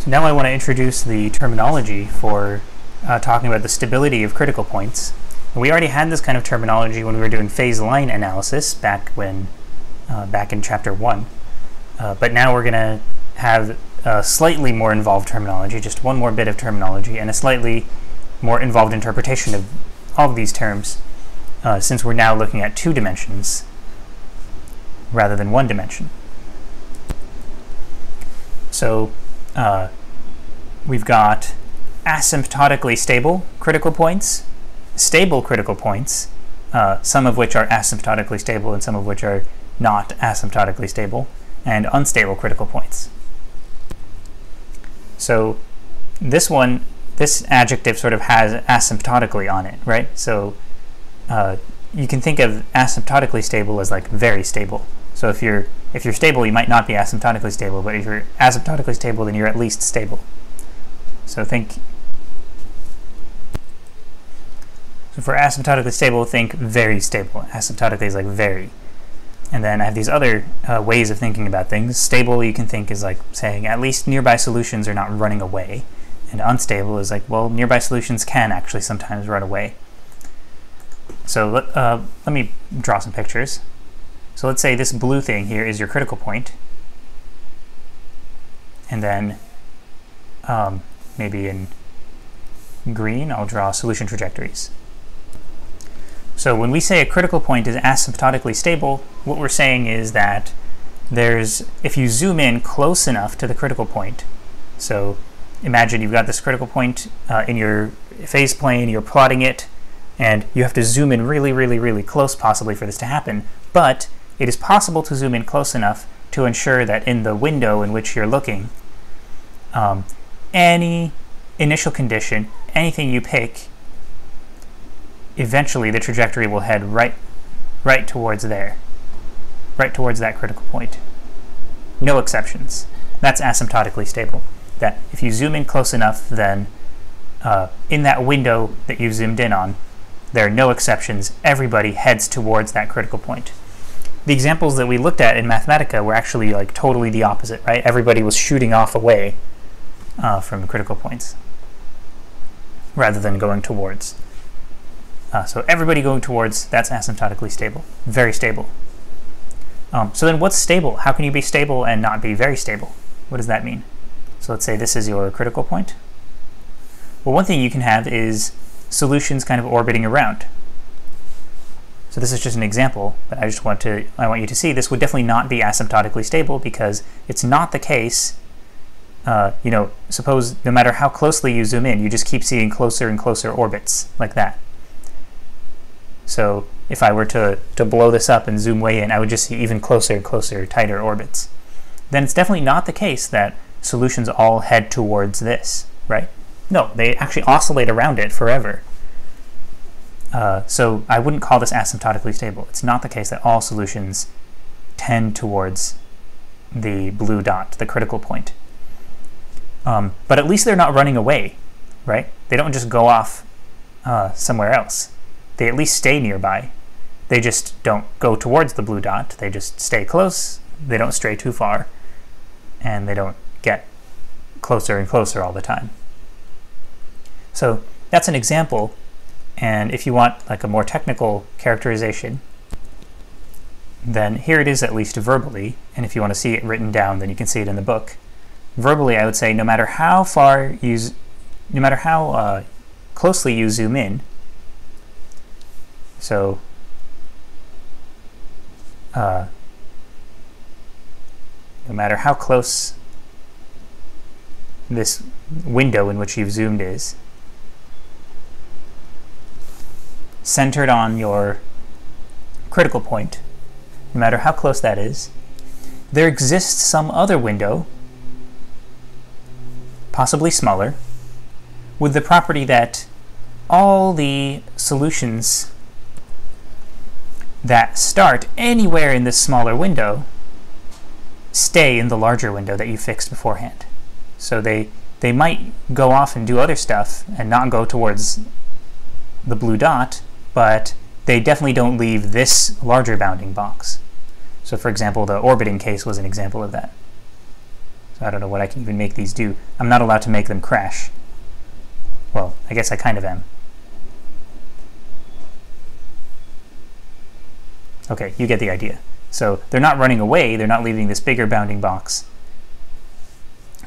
So now I want to introduce the terminology for talking about the stability of critical points. And we already had this kind of terminology when we were doing phase line analysis back in Chapter 1. But now we're going to have a slightly more involved terminology, just one more bit of terminology, and a slightly more involved interpretation of all of these terms, since we're now looking at 2 dimensions rather than 1 dimension. So we've got asymptotically stable critical points, stable critical points, some of which are asymptotically stable and some of which are not asymptotically stable, and unstable critical points. So this adjective sort of has asymptotically on it, right? So you can think of asymptotically stable as like very stable. So if you're stable, you might not be asymptotically stable, but if you're asymptotically stable, then you're at least stable. So for asymptotically stable, think very stable. Asymptotically is like very. And then I have these other ways of thinking about things. Stable, you can think is like saying at least nearby solutions are not running away. And unstable is like, well, nearby solutions can actually sometimes run away. So let me draw some pictures. So let's say this blue thing here is your critical point. And then maybe in green, I'll draw solution trajectories. So when we say a critical point is asymptotically stable, what we're saying is that if you zoom in close enough to the critical point, so imagine you've got this critical point in your phase plane, you're plotting it, and you have to zoom in really, really, really close possibly for this to happen, but it is possible to zoom in close enough to ensure that in the window in which you're looking, any initial condition, anything you pick, eventually the trajectory will head right towards there, right towards that critical point. No exceptions. That's asymptotically stable. That if you zoom in close enough, then in that window that you've zoomed in on, there are no exceptions. Everybody heads towards that critical point. The examples that we looked at in Mathematica were actually like totally the opposite, right? Everybody was shooting off away from critical points rather than going towards. So everybody going towards, that's asymptotically stable, very stable. So then what's stable? How can you be stable and not be very stable? What does that mean? So let's say this is your critical point. Well, one thing you can have is solutions kind of orbiting around. So this is just an example, but I want you to see this would definitely not be asymptotically stable because it's not the case. Suppose no matter how closely you zoom in, you just keep seeing closer and closer orbits like that. So if I were to blow this up and zoom way in, I would just see even closer and closer, tighter orbits. Then it's definitely not the case that solutions all head towards this, right? No, they actually oscillate around it forever. So I wouldn't call this asymptotically stable. It's not the case that all solutions tend towards the blue dot, the critical point. But at least they're not running away, right? They don't just go off somewhere else. They at least stay nearby. They just don't go towards the blue dot. They just stay close. They don't stray too far. And they don't get closer and closer all the time. So that's an example. And if you want like a more technical characterization, then here it is at least verbally. And if you want to see it written down, then you can see it in the book. Verbally, I would say no matter how closely you zoom in, so no matter how close this window in which you've zoomed is, centered on your critical point, no matter how close that is, there exists some other window, possibly smaller, with the property that all the solutions that start anywhere in this smaller window stay in the larger window that you fixed beforehand. So they might go off and do other stuff and not go towards the blue dot, but they definitely don't leave this larger bounding box. So for example, the orbiting case was an example of that. So I don't know what I can even make these do. I'm not allowed to make them crash. Well, I guess I kind of am. Okay, you get the idea. So they're not running away, they're not leaving this bigger bounding box.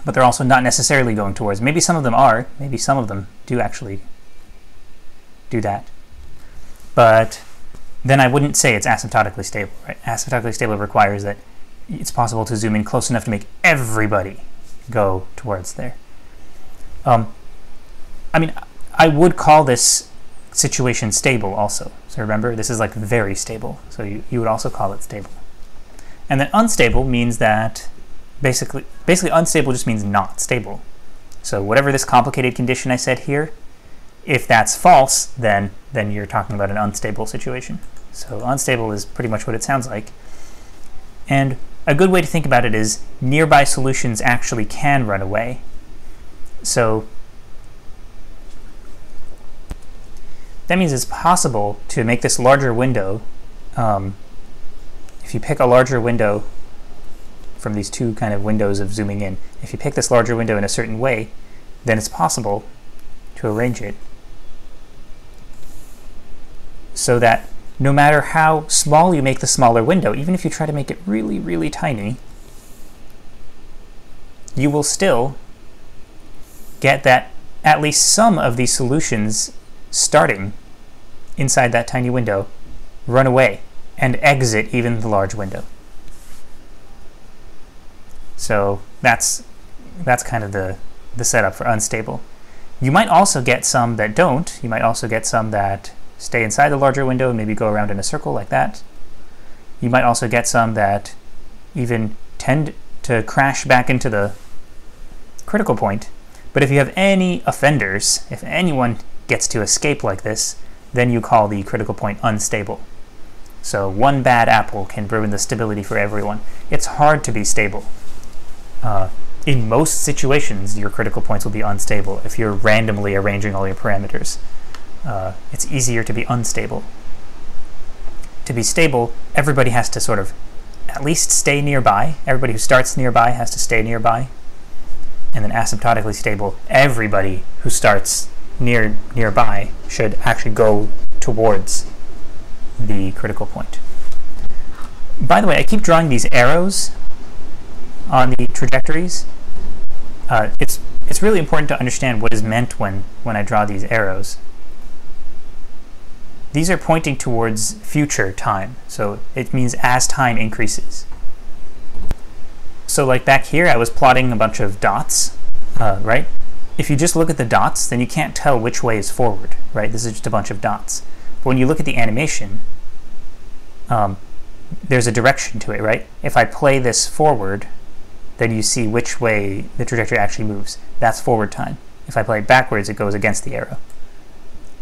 But they're also not necessarily going towards. Maybe some of them are, maybe some of them do actually do that. But then I wouldn't say it's asymptotically stable, right? Asymptotically stable requires that it's possible to zoom in close enough to make everybody go towards there. I mean, I would call this situation stable also. So remember, this is like very stable. So you would also call it stable. And then unstable means that basically unstable just means not stable. So whatever this complicated condition I said here, if that's false, then you're talking about an unstable situation. So unstable is pretty much what it sounds like. And a good way to think about it is nearby solutions actually can run away. So that means it's possible to make this larger window. If you pick a larger window from these two kind of windows of zooming in, if you pick this larger window in a certain way, then it's possible to arrange it so that no matter how small you make the smaller window, even if you try to make it really, really tiny, you will still get that at least some of these solutions starting inside that tiny window run away and exit even the large window. So that's kind of the setup for unstable. You might also get some that don't. You might also get some that stay inside the larger window and maybe go around in a circle like that. You might also get some that even tend to crash back into the critical point. But if you have any offenders, if anyone gets to escape like this, then you call the critical point unstable. So one bad apple can ruin the stability for everyone. It's hard to be stable. In most situations, your critical points will be unstable if you're randomly arranging all your parameters. It's easier to be unstable. To be stable, everybody has to sort of at least stay nearby. Everybody who starts nearby has to stay nearby. And then asymptotically stable, everybody who starts nearby should actually go towards the critical point. By the way, I keep drawing these arrows on the trajectories. It's really important to understand what is meant when I draw these arrows. These are pointing towards future time, so it means as time increases. So like back here, I was plotting a bunch of dots, right? If you just look at the dots, then you can't tell which way is forward, right? This is just a bunch of dots. But when you look at the animation, there's a direction to it, right? If I play this forward, then you see which way the trajectory actually moves. That's forward time. If I play it backwards, it goes against the arrow.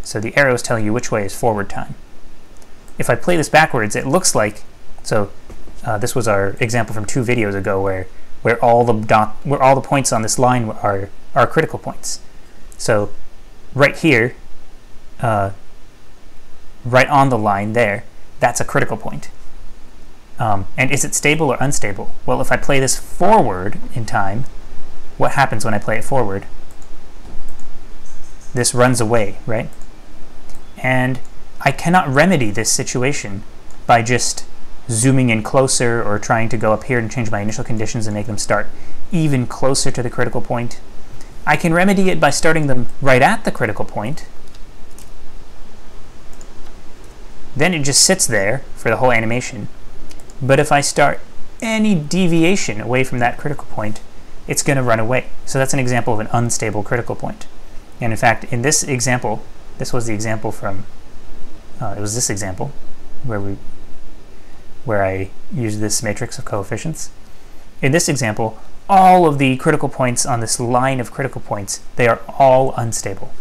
So the arrow is telling you which way is forward time. If I play this backwards, it looks like, so this was our example from 2 videos ago where all the points on this line are critical points. So right here, right on the line there, that's a critical point. And is it stable or unstable? Well, if I play this forward in time, what happens when I play it forward? This runs away, right? And I cannot remedy this situation by just zooming in closer or trying to go up here and change my initial conditions and make them start even closer to the critical point. I can remedy it by starting them right at the critical point. Then it just sits there for the whole animation. But if I start any deviation away from that critical point, it's going to run away. So that's an example of an unstable critical point. And in fact, in this example, this was the example from, it was this example where I used this matrix of coefficients. In this example, all of the critical points on this line of critical points, they are all unstable.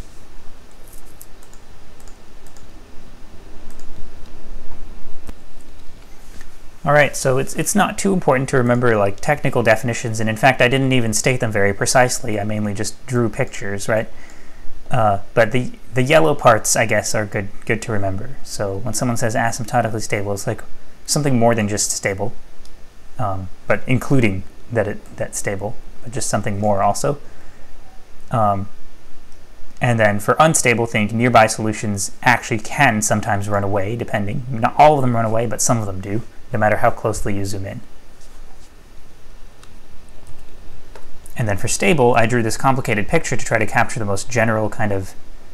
All right, so it's not too important to remember like technical definitions, and in fact, I didn't even state them very precisely. I mainly just drew pictures, right? But the yellow parts, I guess, are good to remember. So when someone says asymptotically stable, it's like something more than just stable, but including that's stable. but just something more also. And then for unstable, think nearby solutions actually can sometimes run away, depending. Not all of them run away, but some of them do, no matter how closely you zoom in. And then for stable, I drew this complicated picture to try to capture the most general kind of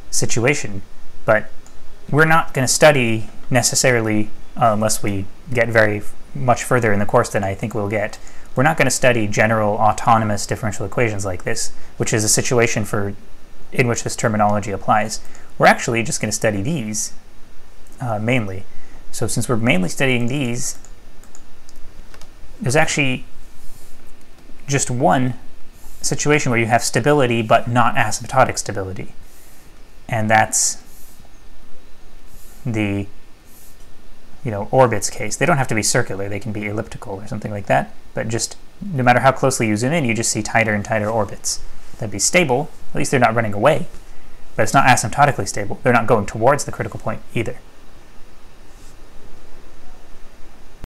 situation. But we're not going to study necessarily, unless we get very much further in the course than I think we'll get, we're not going to study general autonomous differential equations like this, which is a situation in which this terminology applies. We're actually just going to study these mainly. So since we're mainly studying these, there's actually just one situation where you have stability but not asymptotic stability. And that's the orbits case. They don't have to be circular, they can be elliptical or something like that, but just no matter how closely you zoom in, you just see tighter and tighter orbits. That'd be stable, at least they're not running away, but it's not asymptotically stable. They're not going towards the critical point either.